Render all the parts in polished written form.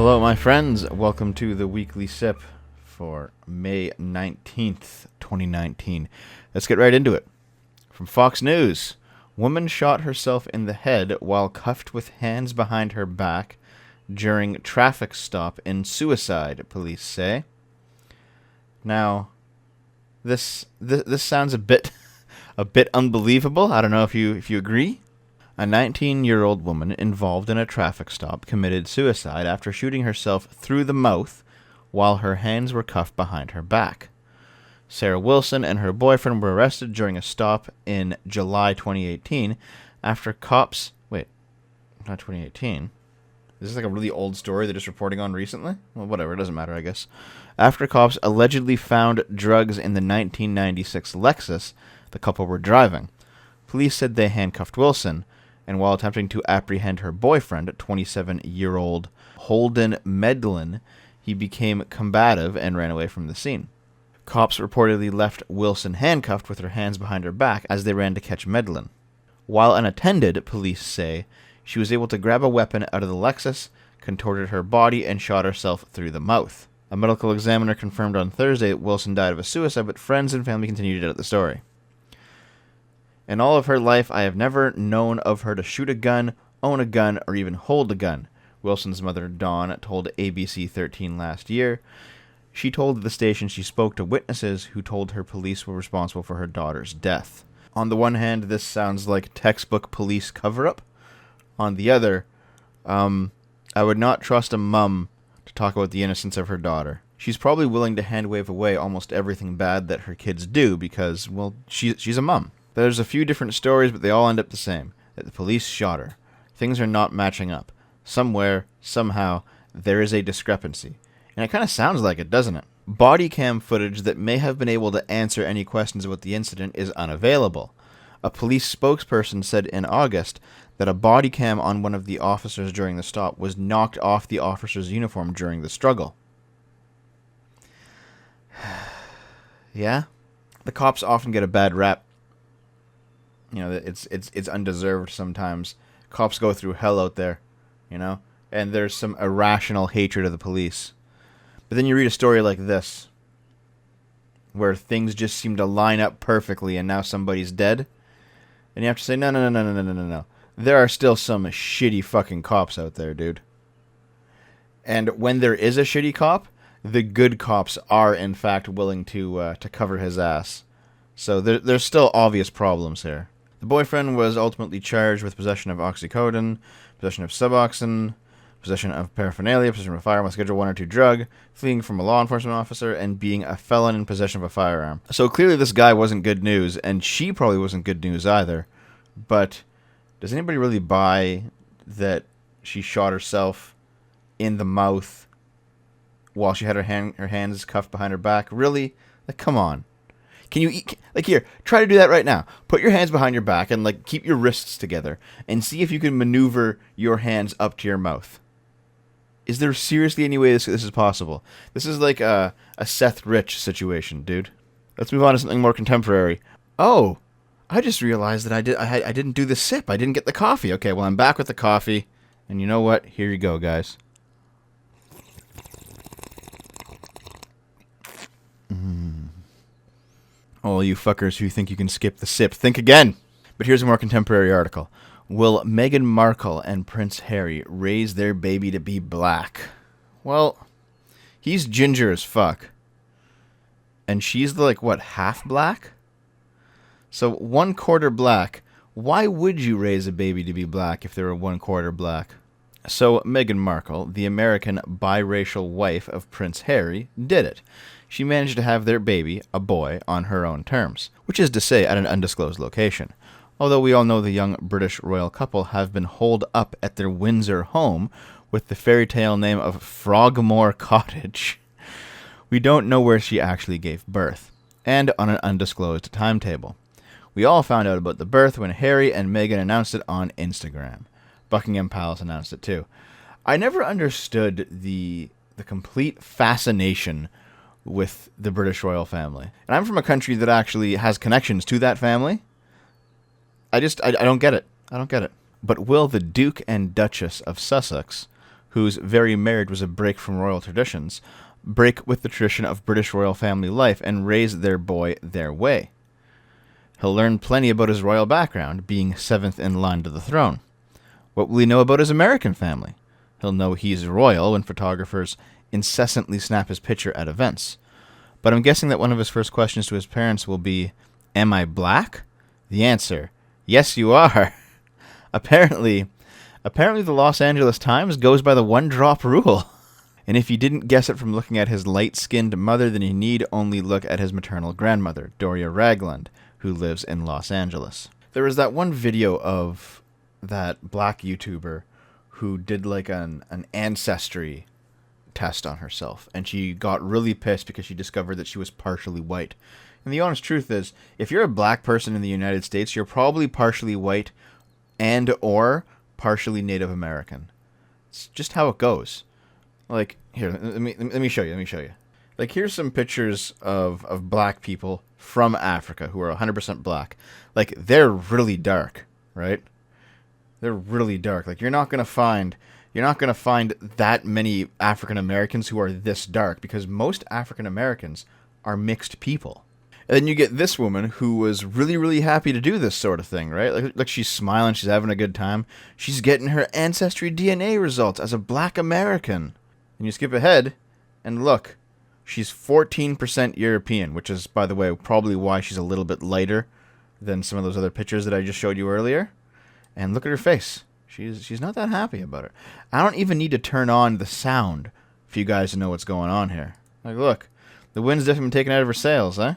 Hello, my friends. Welcome to the Weekly Sip for May 19th, 2019. Let's get right into it. From Fox News, woman shot herself in the head while cuffed with hands behind her back during traffic stop in suicide, police say. Now, this sounds a bit unbelievable. I don't know if you agree. A 19-year-old woman involved in a traffic stop committed suicide after shooting herself through the mouth while her hands were cuffed behind her back. Sarah Wilson and her boyfriend were arrested during a stop in July 2018 after cops... Wait, not 2018. Is this like a really old story they're just reporting on recently? Well, whatever, it doesn't matter, I guess. After cops allegedly found drugs in the 1996 Lexus the couple were driving. Police said they handcuffed Wilson, and while attempting to apprehend her boyfriend, 27-year-old Holden Medlin, he became combative and ran away from the scene. Cops reportedly left Wilson handcuffed with her hands behind her back as they ran to catch Medlin. While unattended, police say, she was able to grab a weapon out of the Lexus, contorted her body, and shot herself through the mouth. A medical examiner confirmed on Thursday that Wilson died of a suicide, but friends and family continue to doubt the story. In all of her life, I have never known of her to shoot a gun, own a gun, or even hold a gun, Wilson's mother, Dawn, told ABC 13 last year. She told the station she spoke to witnesses who told her police were responsible for her daughter's death. On the one hand, this sounds like textbook police cover-up. On the other, I would not trust a mum to talk about the innocence of her daughter. She's probably willing to hand-wave away almost everything bad that her kids do because, well, she's a mum. There's a few different stories, but they all end up the same, that the police shot her. Things are not matching up. Somewhere, somehow, there is a discrepancy. And it kind of sounds like it, doesn't it? Body cam footage that may have been able to answer any questions about the incident is unavailable. A police spokesperson said in August that a body cam on one of the officers during the stop was knocked off the officer's uniform during the struggle. Yeah? The cops often get a bad rap. You know, it's undeserved sometimes. Cops go through hell out there, you know? And there's some irrational hatred of the police. But then you read a story like this, where things just seem to line up perfectly and now somebody's dead. And you have to say, no. There are still some shitty fucking cops out there, dude. And when there is a shitty cop, the good cops are, in fact, willing to cover his ass. So there's still obvious problems here. The boyfriend was ultimately charged with possession of oxycodone, possession of Suboxone, possession of paraphernalia, possession of a firearm, Schedule 1 or 2 drug, fleeing from a law enforcement officer, and being a felon in possession of a firearm. So clearly this guy wasn't good news, and she probably wasn't good news either. But does anybody really buy that she shot herself in the mouth while she had her hands cuffed behind her back? Really? Like, come on. Can you eat, like, here, try to do that right now. Put your hands behind your back and, like, keep your wrists together and see if you can maneuver your hands up to your mouth. Is there seriously any way this is possible? This is like a Seth Rich situation, dude. Let's move on to something more contemporary. Oh, I just realized that I didn't do the sip. I didn't get the coffee. Okay, well, I'm back with the coffee. And you know what? Here you go, guys. All you fuckers who think you can skip the sip, think again. But here's a more contemporary article. Will Meghan Markle and Prince Harry raise their baby to be black? Well, he's ginger as fuck. And she's like, what, half black? So 1/4 black. Why would you raise a baby to be black if they were 1/4 black? So Meghan Markle, the American biracial wife of Prince Harry, did it. She managed to have their baby, a boy, on her own terms, which is to say at an undisclosed location. Although we all know the young British royal couple have been holed up at their Windsor home with the fairy tale name of Frogmore Cottage, we don't know where she actually gave birth, and on an undisclosed timetable. We all found out about the birth when Harry and Meghan announced it on Instagram. Buckingham Palace announced it too. I never understood the complete fascination with the British royal family. And I'm from a country that actually has connections to that family. I don't get it. I don't get it. But will the Duke and Duchess of Sussex, whose very marriage was a break from royal traditions, break with the tradition of British royal family life and raise their boy their way. He'll learn plenty about his royal background, being seventh in line to the throne. What will he know about his American family? He'll know he's royal when photographers incessantly snap his picture at events. But I'm guessing that one of his first questions to his parents will be, "Am I black?" The answer, yes you are. Apparently the Los Angeles Times goes by the one-drop rule. And if you didn't guess it from looking at his light-skinned mother, then you need only look at his maternal grandmother, Doria Ragland, who lives in Los Angeles. There was that one video of that black YouTuber who did like an ancestry test on herself, and she got really pissed because she discovered that she was partially white. And the honest truth is, if you're a black person in the United States, you're probably partially white and or partially Native American. It's just how it goes. Like, here, let me show you. Like, here's some pictures of black people from Africa who are 100% black. Like, they're really dark, right? They're really dark. Like, you're not gonna find that many African Americans who are this dark, because most African Americans are mixed people. And then you get this woman who was really, really happy to do this sort of thing, right? Like she's smiling, she's having a good time. She's getting her ancestry DNA results as a black American. And you skip ahead, and look, she's 14% European, which is, by the way, probably why she's a little bit lighter than some of those other pictures that I just showed you earlier. And look at her face. She's not that happy about it. I don't even need to turn on the sound for you guys to know what's going on here. Like, look, the wind's definitely been taken out of her sails, huh?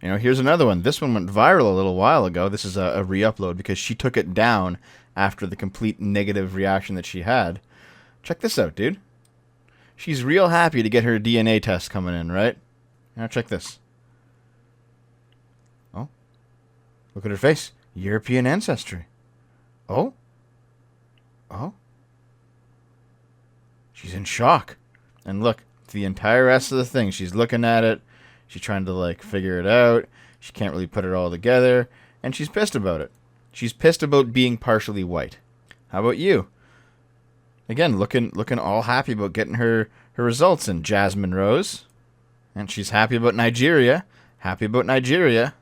You know, here's another one. This one went viral a little while ago. This is a re-upload because she took it down after the complete negative reaction that she had. Check this out, dude. She's real happy to get her DNA test coming in, right? Now check this. Oh. Look at her face. European ancestry. Oh. Oh. She's in shock. And look, the entire rest of the thing, she's looking at it. She's trying to, like, figure it out. She can't really put it all together. And she's pissed about it. She's pissed about being partially white. How about you? Again, looking all happy about getting her results in Jasmine Rose. And she's happy about Nigeria. Happy about Nigeria.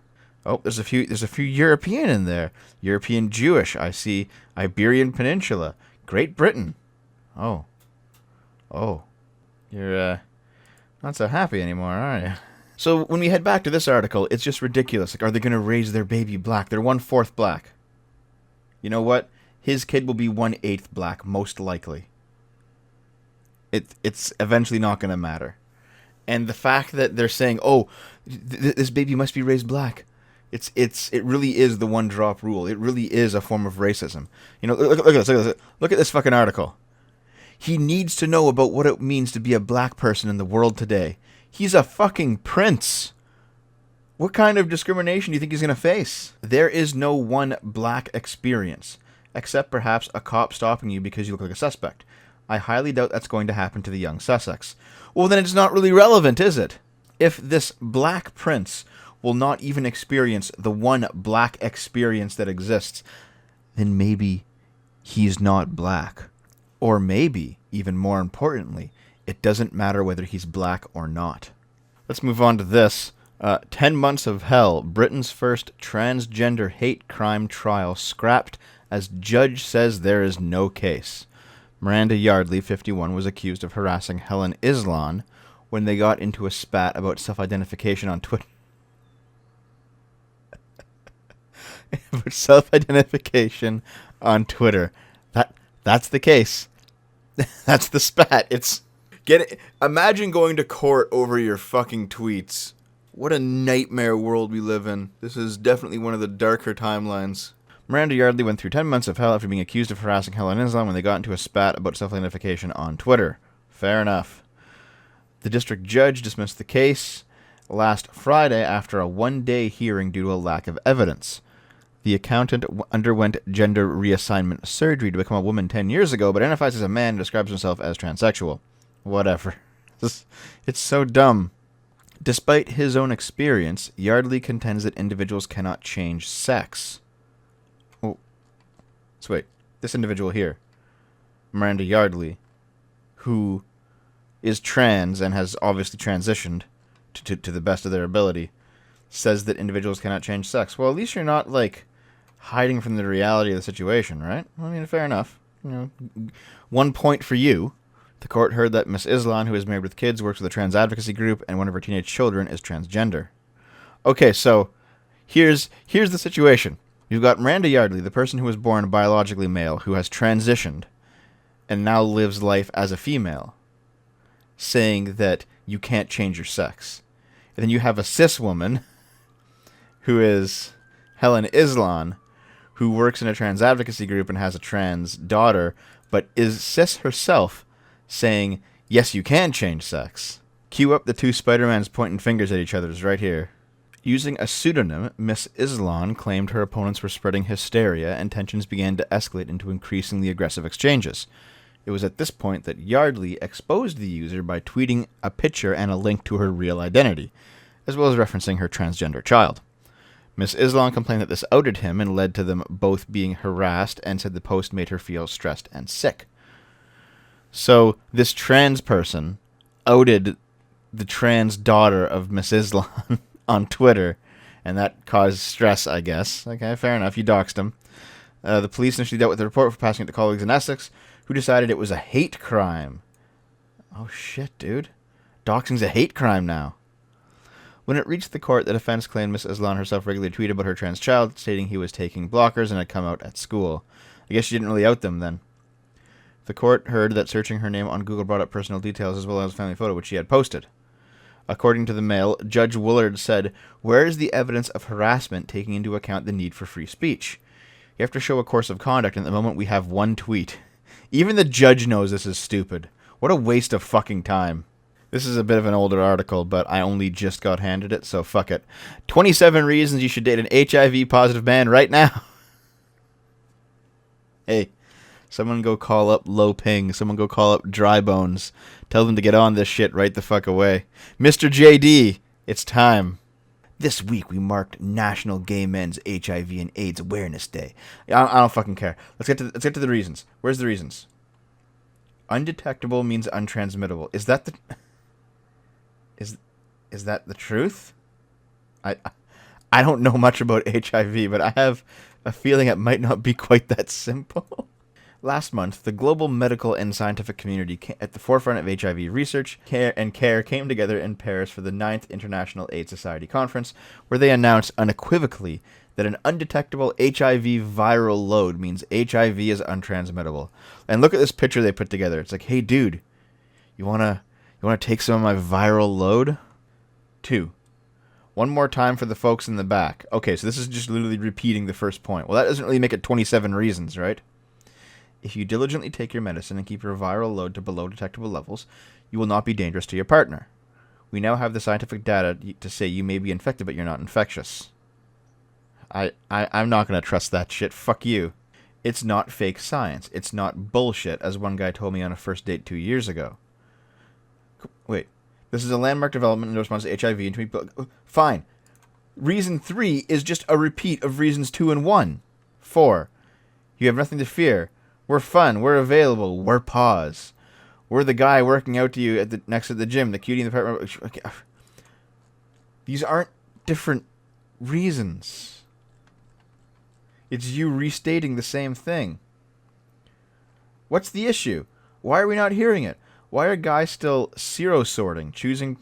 Oh, there's a few European in there. European Jewish. I see Iberian Peninsula. Great Britain. Oh. You're not so happy anymore, are you? So when we head back to this article, it's just ridiculous. Like, are they going to raise their baby black? They're 1/4 black. You know what? His kid will be 1/8 black, most likely. It's eventually not going to matter. And the fact that they're saying, oh, this baby must be raised black. It really is the one-drop rule. It really is a form of racism. You know, look at this. Look at this fucking article. He needs to know about what it means to be a black person in the world today. He's a fucking prince. What kind of discrimination do you think he's going to face? There is no one black experience, except perhaps a cop stopping you because you look like a suspect. I highly doubt that's going to happen to the young Sussex. Well, then it's not really relevant, is it? If this black prince will not even experience the one black experience that exists, then maybe he's not black. Or maybe, even more importantly, it doesn't matter whether he's black or not. Let's move on to this. 10 months of hell. Britain's first transgender hate crime trial scrapped as judge says there is no case. Miranda Yardley, 51, was accused of harassing Helen Islam when they got into a spat about self-identification on Twitter. About self-identification on Twitter. That's the case. That's the spat. Imagine going to court over your fucking tweets. What a nightmare world we live in. This is definitely one of the darker timelines. Miranda Yardley went through 10 months of hell after being accused of harassing Helen Islam when they got into a spat about self-identification on Twitter. Fair enough. The district judge dismissed the case last Friday after a one-day hearing due to a lack of evidence. The accountant underwent gender reassignment surgery to become a woman 10 years ago, but identifies as a man and describes himself as transsexual. Whatever. It's so dumb. Despite his own experience, Yardley contends that individuals cannot change sex. Oh. So wait, this individual here, Miranda Yardley, who is trans and has obviously transitioned to the best of their ability says that individuals cannot change sex. Well, at least you're not, like, hiding from the reality of the situation, right? I mean, fair enough. 1 point for you. The court heard that Miss Islan, who is married with kids, works with a trans advocacy group, and one of her teenage children is transgender. Okay, so here's the situation. You've got Miranda Yardley, the person who was born biologically male, who has transitioned and now lives life as a female, saying that you can't change your sex. And then you have a cis woman, who is Helen Islan, who works in a trans advocacy group and has a trans daughter, but is cis herself, saying, yes, you can change sex. Cue up the two Spider-Mans pointing fingers at each other right here. Using a pseudonym, Miss Islan claimed her opponents were spreading hysteria, and tensions began to escalate into increasingly aggressive exchanges. It was at this point that Yardley exposed the user by tweeting a picture and a link to her real identity, as well as referencing her transgender child. Miss Islan complained that this outed him and led to them both being harassed, and said the post made her feel stressed and sick. So this trans person outed the trans daughter of Miss Islan on Twitter, and that caused stress, I guess. Okay, fair enough. You doxed him. The police initially dealt with the report for passing it to colleagues in Essex, who decided it was a hate crime. Oh shit, dude. Doxing's a hate crime now. When it reached the court, the defense claimed Miss Islan herself regularly tweeted about her trans child, stating he was taking blockers and had come out at school. I guess she didn't really out them then. The court heard that searching her name on Google brought up personal details as well as a family photo, which she had posted. According to the Mail, Judge Willard said, "Where is the evidence of harassment taking into account the need for free speech? You have to show a course of conduct, and at the moment we have one tweet. Even the judge knows this is stupid. What a waste of fucking time." This is a bit of an older article, but I only just got handed it, so fuck it. 27 reasons you should date an HIV-positive man right now. Hey, someone go call up Low Ping. Someone go call up Dry Bones. Tell them to get on this shit right the fuck away. Mr. JD, it's time. This week we marked National Gay Men's HIV and AIDS Awareness Day. I don't fucking care. Let's get to the reasons. Where's the reasons? Undetectable means untransmittable. Is that the Is that the truth? I don't know much about HIV, but I have a feeling it might not be quite that simple. Last month, the global medical and scientific community at the forefront of HIV research care came together in Paris for the 9th International AIDS Society Conference, where they announced unequivocally that an undetectable HIV viral load means HIV is untransmittable. And look at this picture they put together. It's like, hey, dude, you wanna take some of my viral load? 2. One more time for the folks in the back. Okay, so this is just literally repeating the first point. Well, that doesn't really make it 27 reasons, right? If you diligently take your medicine and keep your viral load to below detectable levels, you will not be dangerous to your partner. We now have the scientific data to say you may be infected, but you're not infectious. I'm not going to trust that shit. Fuck you. It's not fake science. It's not bullshit, as one guy told me on a first date 2 years ago. Wait. This is a landmark development in response to HIV and to people. Fine. Reason 3 is just a repeat of reasons 2 and 1. 4. You have nothing to fear. We're fun. We're available. We're pause. We're the guy working out to you next to the gym. The cutie in the apartment. These aren't different reasons. It's you restating the same thing. What's the issue? Why are we not hearing it? Why are guys still serosorting, choosing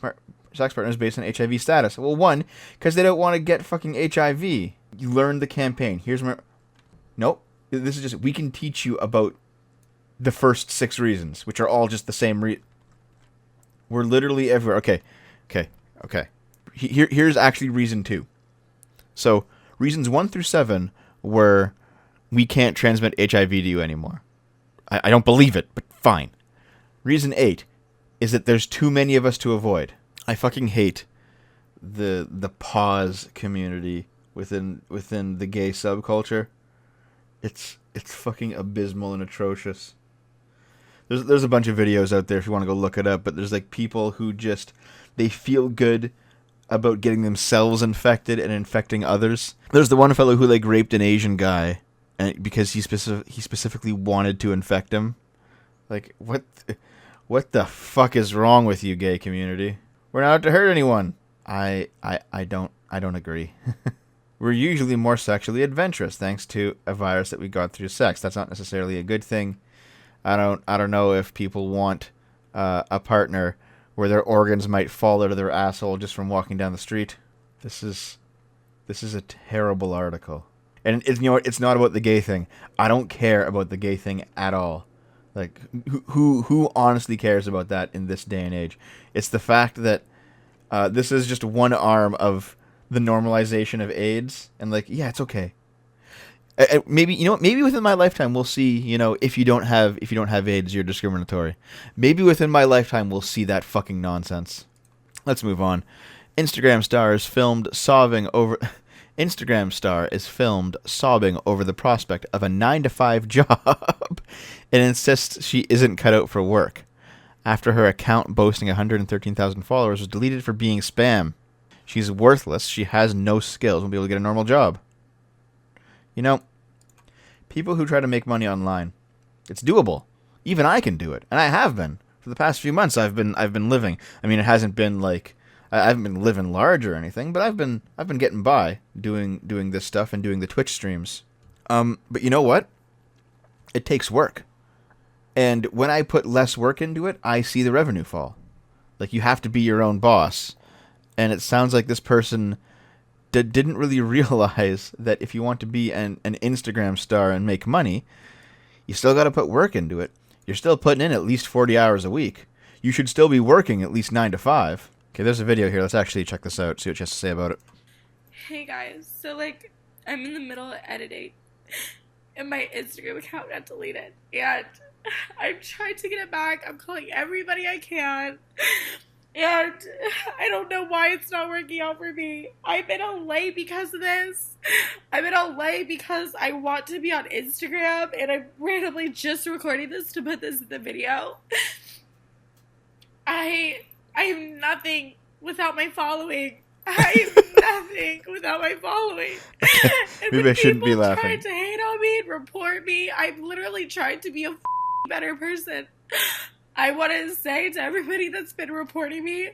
sex partners based on HIV status? Well, 1, because they don't want to get fucking HIV. You learned the campaign. Here's my... Nope. This is just... We can teach you about the first 6 reasons, which are all just the same We're literally everywhere. Okay. Here's actually reason 2. So, reasons 1 through 7 were... We can't transmit HIV to you anymore. I don't believe it, but fine. Reason 8 is that there's too many of us to avoid. I fucking hate the pause community within the gay subculture. It's fucking abysmal and atrocious. There's a bunch of videos out there if you want to go look it up, but there's like people who just they feel good about getting themselves infected and infecting others. There's the one fellow who like raped an Asian guy and because he specifically wanted to infect him. Like what What the fuck is wrong with you, gay community? We're not out to hurt anyone. I don't agree. We're usually more sexually adventurous thanks to a virus that we got through sex. That's not necessarily a good thing. I don't know if people want a partner where their organs might fall out of their asshole just from walking down the street. This is a terrible article. And it's, you know what? It's not about the gay thing. I don't care about the gay thing at all. Like, who honestly cares about that in this day and age? It's the fact that this is just one arm of the normalization of AIDS, and like, yeah, it's okay. Maybe, you know, maybe within my lifetime we'll see, you know, if you don't have AIDS, you're discriminatory. Maybe within my lifetime we'll see that fucking nonsense. Let's move on. Instagram star is filmed sobbing over the prospect of a 9-to-5 job and insists she isn't cut out for work after her account boasting 113,000 followers was deleted for being spam. She's worthless. She has no skills. Won't be able to get a normal job. You know, people who try to make money online, it's doable. Even I can do it, and I have been for the past few months. I've been living. I mean, it hasn't been like I haven't been living large or anything, but I've been getting by doing this stuff and doing the Twitch streams. But you know what? It takes work, and when I put less work into it, I see the revenue fall. Like, you have to be your own boss, and it sounds like this person didn't really realize that if you want to be an Instagram star and make money, you still got to put work into it. You're still putting in at least 40 hours a week. You should still be working at least 9 to 5. Okay, there's a video here. Let's actually check this out, see what she has to say about it. Hey guys, so like, I'm in the middle of editing, and my Instagram account got deleted, and I'm trying to get it back. I'm calling everybody I can, and I don't know why it's not working out for me. I'm in LA because of this. I'm in LA because I want to be on Instagram, and I'm randomly just recording this to put this in the video. I am nothing without my following. I am nothing without my following. And maybe I shouldn't be laughing. Trying to hate on me and report me, I'm literally trying to be a better person. I want to say to everybody that's been reporting me,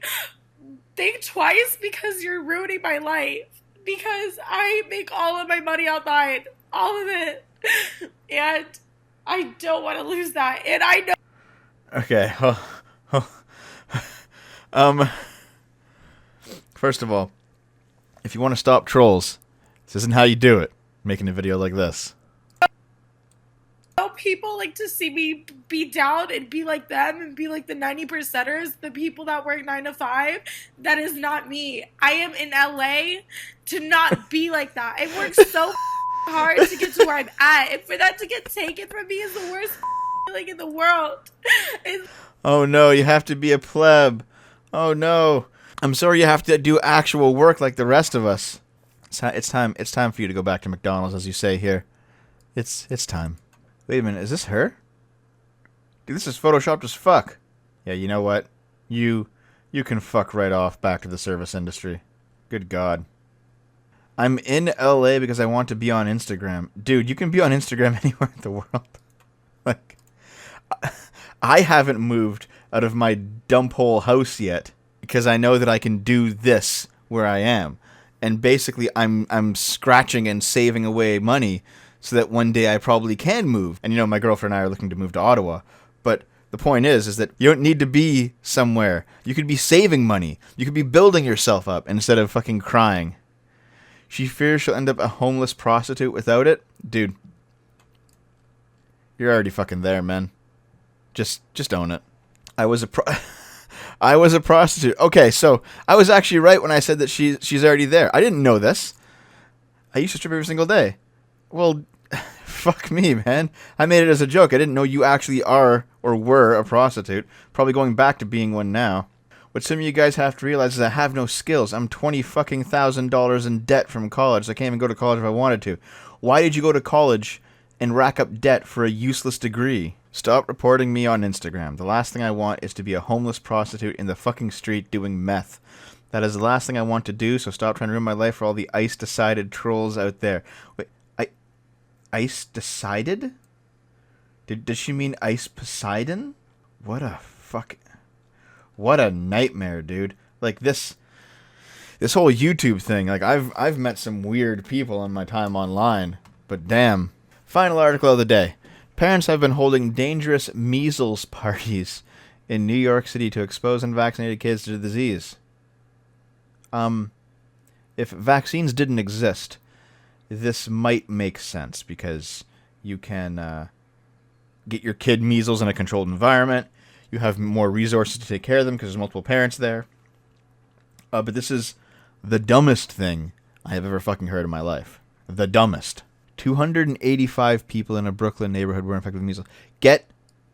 think twice because you're ruining my life. Because I make all of my money online. All of it. And I don't want to lose that. And I know. Okay. First of all, if you want to stop trolls, this isn't how you do it. Making a video like this. People like to see me be down and be like them and be like the 90%ers, the people that work 9 to 5. That is not me. I am in LA to not be like that. I work so hard to get to where I'm at, and for that to get taken from me is the worst feeling in the world. Oh no, you have to be a pleb. Oh no. I'm sorry you have to do actual work like the rest of us. It's time for you to go back to McDonald's, as you say here. It's time. Wait a minute, is this her? Dude, this is photoshopped as fuck. Yeah, you know what? You can fuck right off back to the service industry. Good God. I'm in LA because I want to be on Instagram. Dude, you can be on Instagram anywhere in the world. Like, I haven't moved out of my dump hole house yet because I know that I can do this where I am. And basically I'm scratching and saving away money so that one day I probably can move. And you know, my girlfriend and I are looking to move to Ottawa. But the point is that you don't need to be somewhere. You could be saving money. You could be building yourself up instead of fucking crying. She fears she'll end up a homeless prostitute without it. Dude, you're already fucking there, man. Just own it. I was a prostitute. Okay, so I was actually right when I said that she's already there. I didn't know this. I used to strip every single day. Well, fuck me, man. I made it as a joke. I didn't know you actually are or were a prostitute. Probably going back to being one now. What some of you guys have to realize is I have no skills. I'm $20,000 in debt from college. I can't even go to college if I wanted to. Why did you go to college and rack up debt for a useless degree? Stop reporting me on Instagram. The last thing I want is to be a homeless prostitute in the fucking street doing meth. That is the last thing I want to do, so stop trying to ruin my life for all the ice-decided trolls out there. Wait, ice-decided? Does she mean Ice Poseidon? What a fuck. What a nightmare, dude. Like this whole YouTube thing. Like I've met some weird people in my time online, but damn. Final article of the day. Parents have been holding dangerous measles parties in New York City to expose unvaccinated kids to the disease. If vaccines didn't exist, this might make sense because you can get your kid measles in a controlled environment. You have more resources to take care of them because there's multiple parents there. But this is the dumbest thing I have ever fucking heard in my life. The dumbest. 285 people in a Brooklyn neighborhood were infected with measles. Get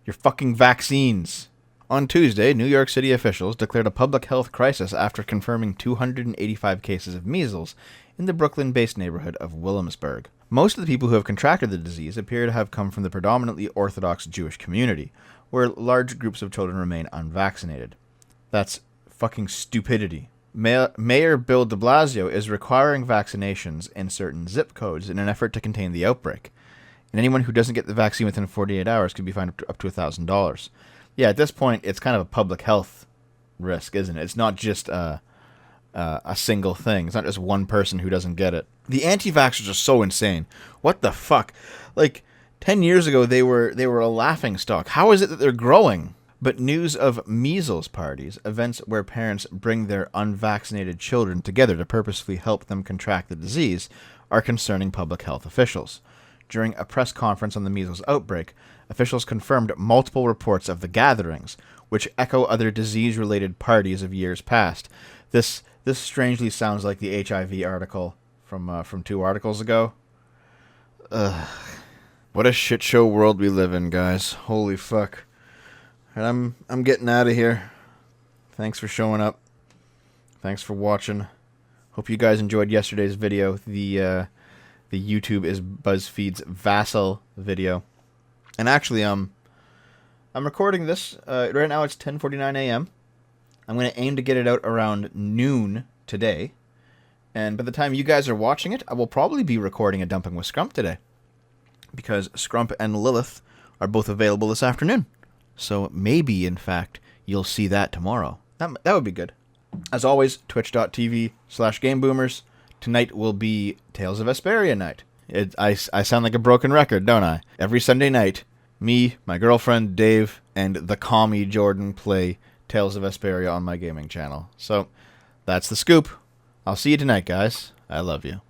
your fucking vaccines. On Tuesday, New York City officials declared a public health crisis after confirming 285 cases of measles in the Brooklyn-based neighborhood of Williamsburg. Most of the people who have contracted the disease appear to have come from the predominantly Orthodox Jewish community, where large groups of children remain unvaccinated. That's fucking stupidity. Mayor Bill de Blasio is requiring vaccinations in certain zip codes in an effort to contain the outbreak. And anyone who doesn't get the vaccine within 48 hours could be fined up to $1,000. Yeah, at this point, it's kind of a public health risk, isn't it? It's not just a single thing. It's not just one person who doesn't get it. The anti-vaxxers are so insane. What the fuck? Like, 10 years ago, they were a laughingstock. How is it that they're growing? But news of measles parties, events where parents bring their unvaccinated children together to purposefully help them contract the disease, are concerning public health officials. During a press conference on the measles outbreak, officials confirmed multiple reports of the gatherings, which echo other disease-related parties of years past. This strangely sounds like the HIV article from 2 articles ago. Ugh. What a shit show world we live in, guys. Holy fuck. And I'm getting out of here. Thanks for showing up. Thanks for watching. Hope you guys enjoyed yesterday's video. The YouTube is BuzzFeed's Vassal video. And actually, I'm recording this right now. It's 10:49 a.m. I'm going to aim to get it out around noon today. And by the time you guys are watching it, I will probably be recording a Dumping with Scrump today, because Scrump and Lilith are both available this afternoon. So maybe, in fact, you'll see that tomorrow. That would be good. As always, twitch.tv/GameBoomers. Tonight will be Tales of Vesperia night. I sound like a broken record, don't I? Every Sunday night, me, my girlfriend, Dave, and the commie Jordan play Tales of Vesperia on my gaming channel. So, that's the scoop. I'll see you tonight, guys. I love you.